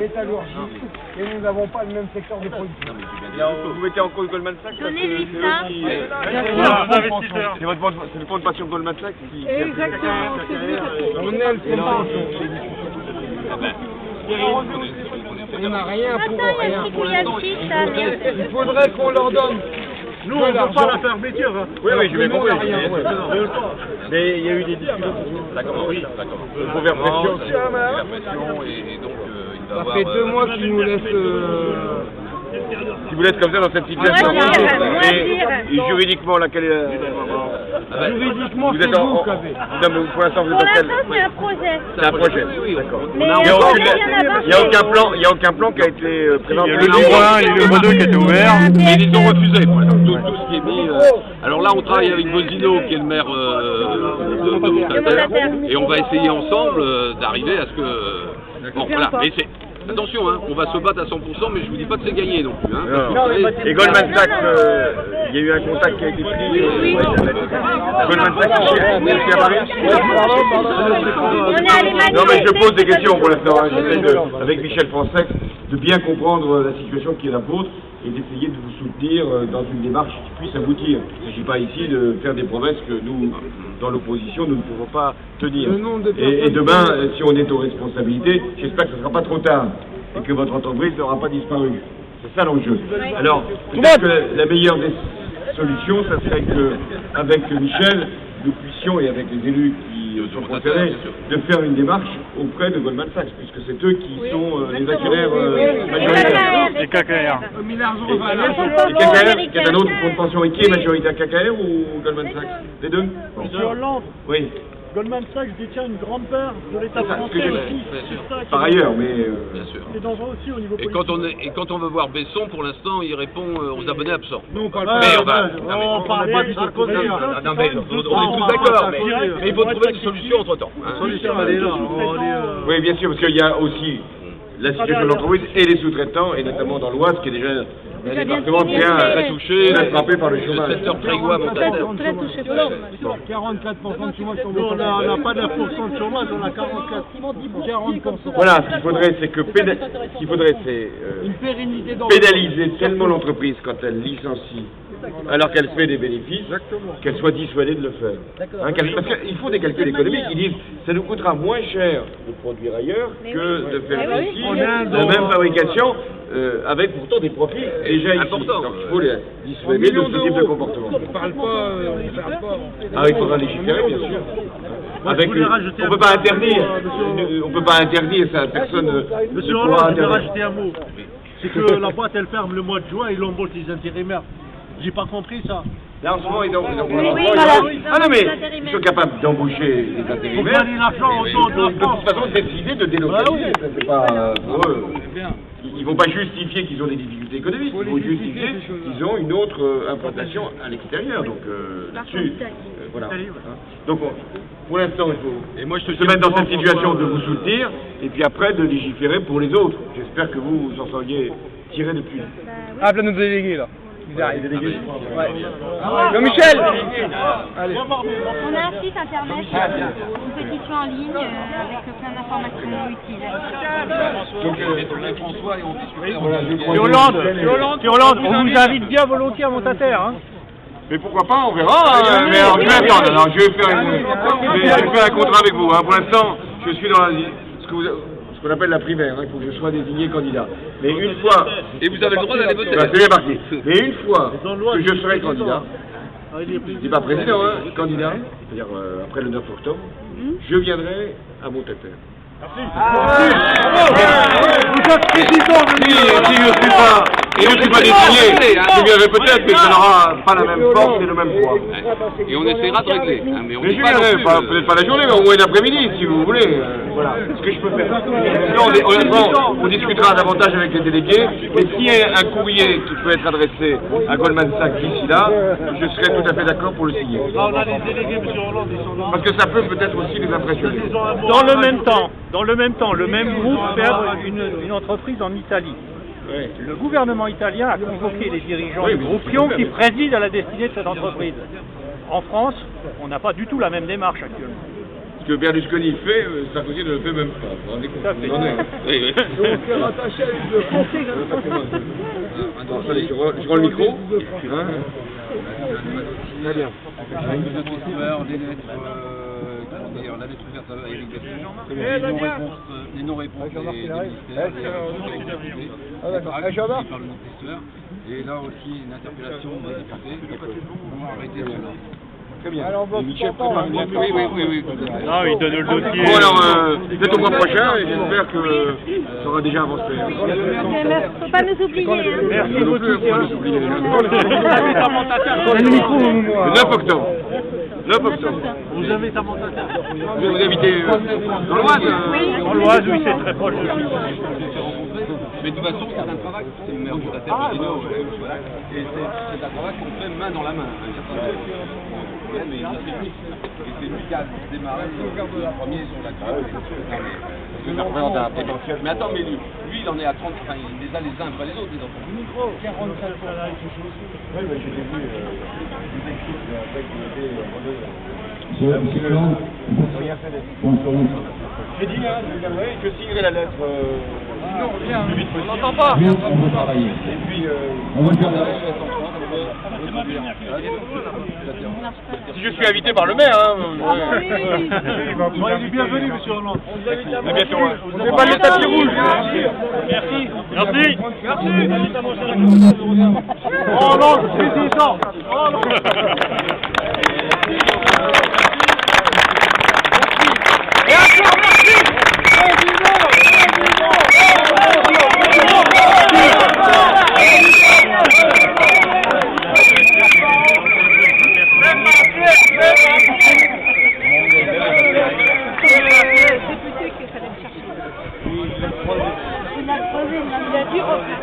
métallurgie et nous n'avons pas le même secteur de production. Vous mettez en cause Goldman Sachs parce que Donnez-lui c'est ça. eux qui... C'est le fonds de pension Goldman Sachs qui... Exactement, c'est lui. On est le fonds de pension. On n'a rien pour rien. Il faudrait qu'on leur donne. Nous, on ne veut pas la fermeture. Hein. Oui, je vais compris. Mais il y a eu des discussions. D'accord, oui, d'accord. Il faut faire pression. Il y a la pression et donc il va Ça avoir... fait 2 mois qu'ils nous laissent... Si vous êtes comme ça dans cette situation, et juridiquement, laquelle est... Juridiquement, vous c'est êtes en... vous qui avez. Non, mais pour l'instant, vous êtes Pour en quel... l'instant, c'est un projet. C'est un projet. Oui, D'accord. Mais Il n'y a aucun plan qui a été présenté. Le numéro 1 et le numéro 2 qui étaient ouverts. mais ils ont refusé. Pour l'instant. Tout ce qui est mis... Alors là, on travaille avec Bozino, qui est le maire de Montataire, et on va essayer ensemble d'arriver à ce que... Bon, voilà. Mais c'est... Attention, hein, on va se battre à 100%, mais je vous dis pas que c'est gagné non plus. Hein, Et Goldman Sachs, il y a eu un contact qui a été pris. Goldman Sachs, c'est à Paris. Non, mais je pose des questions pour l'instant. Hein. J'essaie avec Michel Francex de bien comprendre la situation qui est la vôtre et d'essayer de vous soutenir dans une démarche qui puisse aboutir. Il ne s'agit pas ici de faire des promesses que nous, dans l'opposition, nous ne pouvons pas tenir. Et demain, si on est aux responsabilités, j'espère que ce ne sera pas trop tard et que votre entreprise n'aura pas disparu. C'est ça l'enjeu. Alors, peut-être que la meilleure des solutions, ça serait qu'avec Michel, nous puissions, et avec les élus qui sont concernés, de faire une démarche auprès de Goldman Sachs, puisque c'est eux qui sont les actionnaires majoritaires. Et KKR. Et KKR, qui est un autre fonds de pension, et qui est majoritaire, KKR ou Goldman Sachs? Les deux? Monsieur Hollande, Oui. Goldman Sachs détient une grande part de l'État C'est ça, ce français que je aussi. Par ailleurs, mais... Bien sûr. C'est dangereux aussi au niveau Et politique. quand on veut voir Besson, pour l'instant, il répond aux abonnés absents. Nous, on parle Mais on va... on parle pas du Sarkozy. Non, mais on est tous d'accord, mais il faut trouver une solution entre-temps. Hein. Oui, bien sûr, parce qu'il y a aussi la situation de l'entreprise et les sous-traitants, et notamment dans l'Oise, qui est déjà un département bien Très touché, frappé par le chômage. Le secteur Trégois, Montataire. Très touché. 44% de chômage sur Nous, on n'a pas 9% de chômage, on a 44. 40%. Voilà, ce qu'il faudrait, c'est pénaliser tellement l'entreprise quand elle licencie, alors qu'elle fait des bénéfices, qu'elle soit dissuadée de le faire. Hein, parce qu'il faut des calculs économiques qui disent ça nous coûtera moins cher de produire ailleurs que de faire ici la même fabrication, avec pourtant des profits déjà ici. Important. Donc il faut les dissuader de ce type de comportement. On ne parle pas. Ah, il faudra légiférer, bien sûr. Avec on peut pas interdire ça, personne ne Monsieur pourra Hollande, je vais interdire. rajouter un mot. C'est que la boîte, elle ferme le mois de juin et il embauche les intérimaires. J'ai pas compris ça. Là, en ce moment, ils ont voilà. ah non, mais ils sont capables d'embaucher les Faut intérimaires. gagner l'argent autour de la De France. toute façon, décider de délocaliser. Ça, c'est pas pour eux. Ils vont pas justifier qu'ils ont des difficultés économiques. Ils vont justifier qu'ils ont une autre implantation à l'extérieur. Donc là-dessus, voilà. Donc pour l'instant, il faut se mettre dans cette situation de vous soutenir et puis après de légiférer pour les autres. J'espère que vous en seriez tirés depuis. Appelle nos délégués là. Ils arrivent. Non, Michel. On Allez. a un site internet, une pétition en ligne avec plein d'informations utiles. François et on discute. Hollande, on vous invite bien volontiers à Montataire. Hein. Mais pourquoi pas, on verra. Mais alors, je vais attendre. Alors, je vais faire un contrat avec vous. Hein. Pour l'instant, je suis dans ce qu'on appelle la primaire. Hein. Il faut que je sois désigné candidat. Mais une fois... Et vous avez le droit d'aller voter. C'est bien marqué. Mais une fois que je serai candidat, je dis pas président, hein, candidat, c'est-à-dire après le 9 octobre, je viendrai à Montataire. Vous êtes président. Si je suis pas désigné, je viendrai peut-être, mais ça n'aura pas la même force et le même poids. Et on essaiera de régler. Hein, mais on Mais dit je pas non viendrai, plus, peut-être pas la journée, mais au moins l'après-midi, si vous voulez. Voilà, ce que je peux faire. Non, honnêtement, on discutera davantage avec les délégués, mais s'il y a un courrier qui peut être adressé à Goldman Sachs d'ici là, je serai tout à fait d'accord pour le signer. Ah, on a les délégués, monsieur Hollande, ils sont là. Parce que ça peut peut-être aussi les impressionner. Ils ont un mot Dans à le rajouter. même temps, le même groupe perd une entreprise en Italie. Le gouvernement italien a convoqué les dirigeants du groupe Pion qui président à la destinée de cette entreprise. En France, on n'a pas du tout la même démarche actuellement. Parce que Berlusconi fait, Sarkozy ne le fait même pas. Vous vous rendez compte? Tout à fait. On en est. Oui, oui. Attends, attendez, je rends le micro. Hein? Très bien. Des lettres, d'ailleurs, la lettre ouverte à Éric Besson, les non-réponses des ministères, par le ministère, et là aussi une interpellation des députés pour arrêter cela. Très bien. Et Michel prépare une lettre. Oui. Non, il donne le dossier. Bon alors, peut-être au mois prochain, et j'espère que ça aura déjà avancé. Faut pas nous oublier. Hein. Merci Non plus, beaucoup. faut pas nous oublier. Le 9 octobre. 9 octobre. Vous avez ta mandataire. Vous habitez dans l'Oise En l'Oise, oui, c'est très proche de lui. Mais de toute façon, c'est un travail, c'est le maire de la terre, et c'est un travail qu'on fait main dans la main. Mais il est technique. Et c'est lui qui a démarré le premier sur la grève. Ça représente un potentiel. Mais attends, mais lui, il en est à 30, enfin, il les a les uns après les autres, les enfants. Oui, mais je l'ai vu, Monsieur Hollande, j'ai dit, hein, je signerai la lettre le plus vite possible. on va travailler. Et puis, On va faire la... si je suis invité par le maire, hein. Il est bienvenu, monsieur Hollande. À bientôt. Hein. C'est pas les tapis rouges. Merci. Oh non, c'est ça. Oh non. Il a creusé, il a dû refaire.